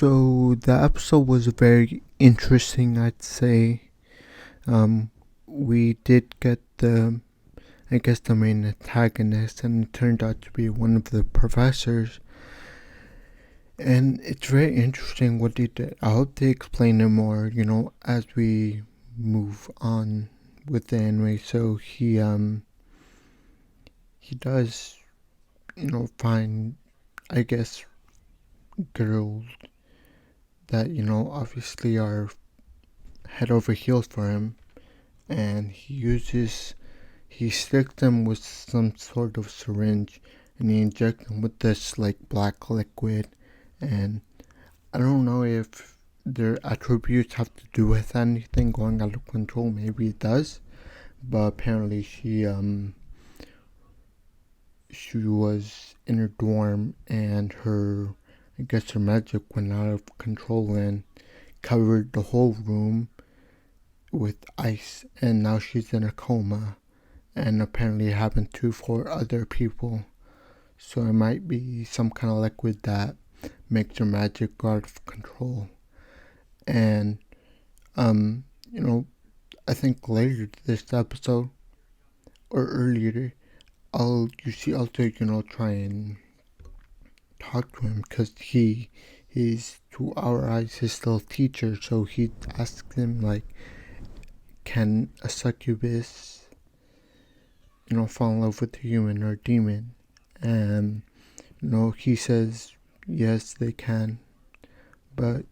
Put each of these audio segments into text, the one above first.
So the episode was very interesting, I'd say. Um, we did get the main antagonist, and it turned out to be one of the professors. And it's very interesting what they did. I hope they explain it more, as we move on with the anime. So he does, find, I guess, girls that obviously are head over heels for him, and he sticks them with some sort of syringe, and he injects them with this like black liquid. And I don't know if their attributes have to do with anything going out of control. Maybe it does, but apparently she was in her dorm, and her magic went out of control and covered the whole room with ice, and now she's in a coma, and apparently it happened to 4 other people. So it might be some kind of liquid that makes her magic go out of control. And I think later this episode or earlier, you see Alto, try and talk to him, because he's, to our eyes, his still teacher. So he asks him like, can a succubus fall in love with a human or a demon? And he says yes, they can, but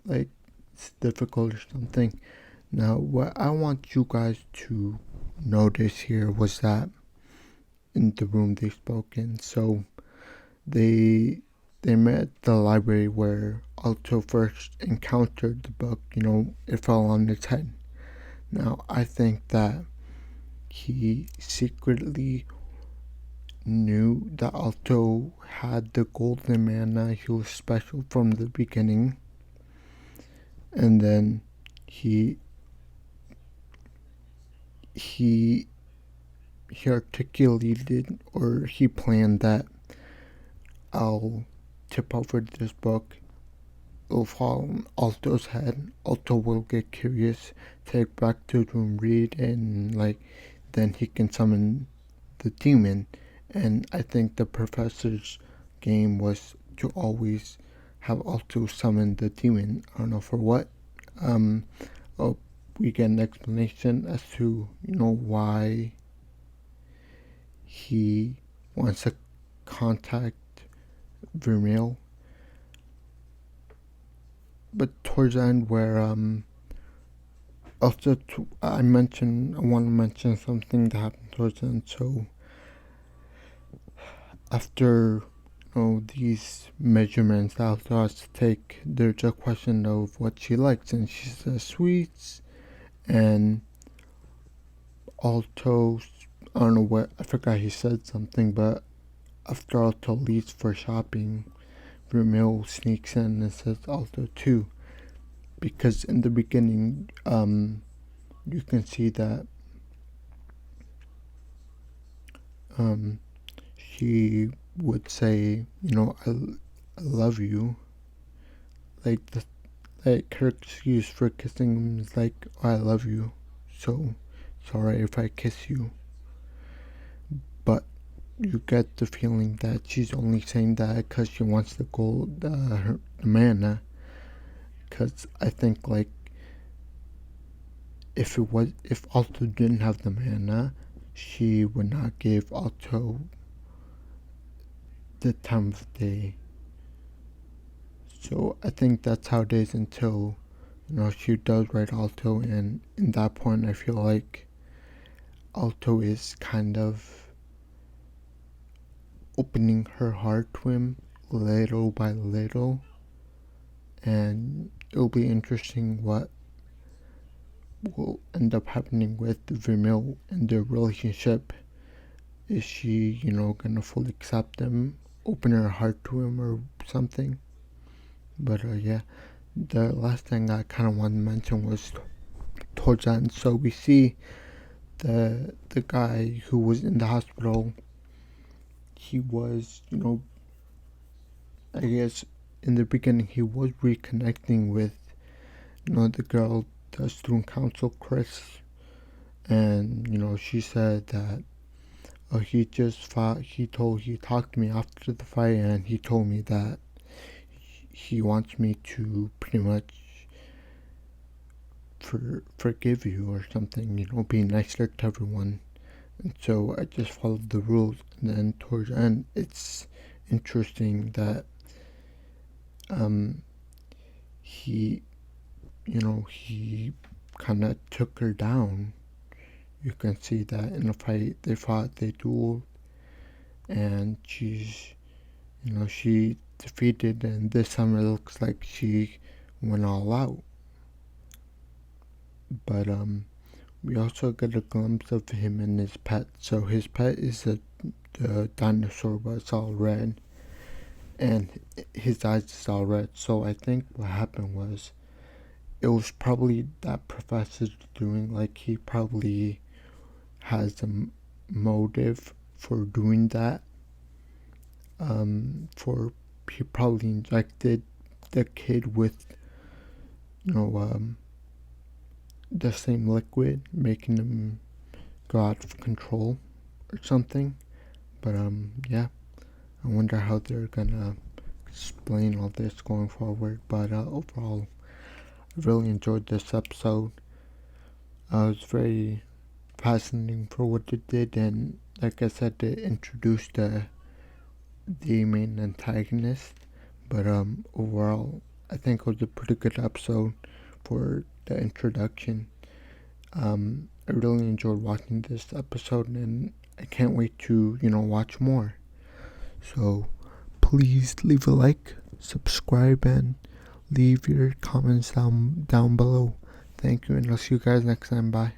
like it's difficult or something. Now, what I want you guys to notice here was that in the room they spoke in, so they met at the library where Alto first encountered the book. It fell on his head. Now, I think that he secretly knew that Alto had the golden mana. He was special from the beginning. And then he articulated, or he planned that I'll tip over this book. It'll fall on Alto's head. Alto will get curious, take back to the room, read, and then he can summon the demon. And I think the professor's game was to always have Alto summon the demon. I don't know for what. We get an explanation as to why he wants to contact vermeil. But towards the end, where also I want to mention something that happened towards the end. So after these measurements that Alto has to take, there's a question of what she likes, and she says sweets. And Alto, I don't know what, I forgot, he said something, but after Alto leaves for shopping, Vermeil sneaks in and says Alto too, because in the beginning, you can see that she would say, I love you. Like her excuse for kissing him is like, oh, I love you, so it's alright if I kiss you. But you get the feeling that she's only saying that because she wants the gold, the mana. Because I think if Alto didn't have the mana, she would not give Alto the time of day. So I think that's how it is until she does write Alto, and in that point I feel like Alto is kind of opening her heart to him little by little, and it'll be interesting what will end up happening with Vermeil and their relationship. Is she, gonna fully accept him, open her heart to him or something? But yeah, the last thing I kind of wanted to mention was towards the end. So we see the guy who was in the hospital. He was, I guess, in the beginning he was reconnecting with, the girl, the student council, Chris, and she said that he just fought. He talked to me after the fight, and he told me that he wants me to pretty much forgive you or something. Be nicer to everyone. And so I just followed the rules. And then towards the end, it's interesting that he he kind of took her down. You can see that in the fight they fought, they dueled, and she defeated, and this time it looks like she went all out. But we also get a glimpse of him and his pet. So his pet is the dinosaur, but it's all red, and his eyes is all red. So I think what happened was, it was probably that professor's doing, like, he probably has a motive for doing that. He probably injected the kid with, the same liquid, making him go out of control or something. But yeah, I wonder how they're gonna explain all this going forward. But overall, I really enjoyed this episode. It was very fascinating for what it did, and like I said, it introduced the main antagonist. But overall, I think it was a pretty good episode for the introduction. I really enjoyed watching this episode, and I can't wait to watch more. So please leave a like, subscribe, and leave your comments down below. Thank you, and I'll see you guys next time. Bye.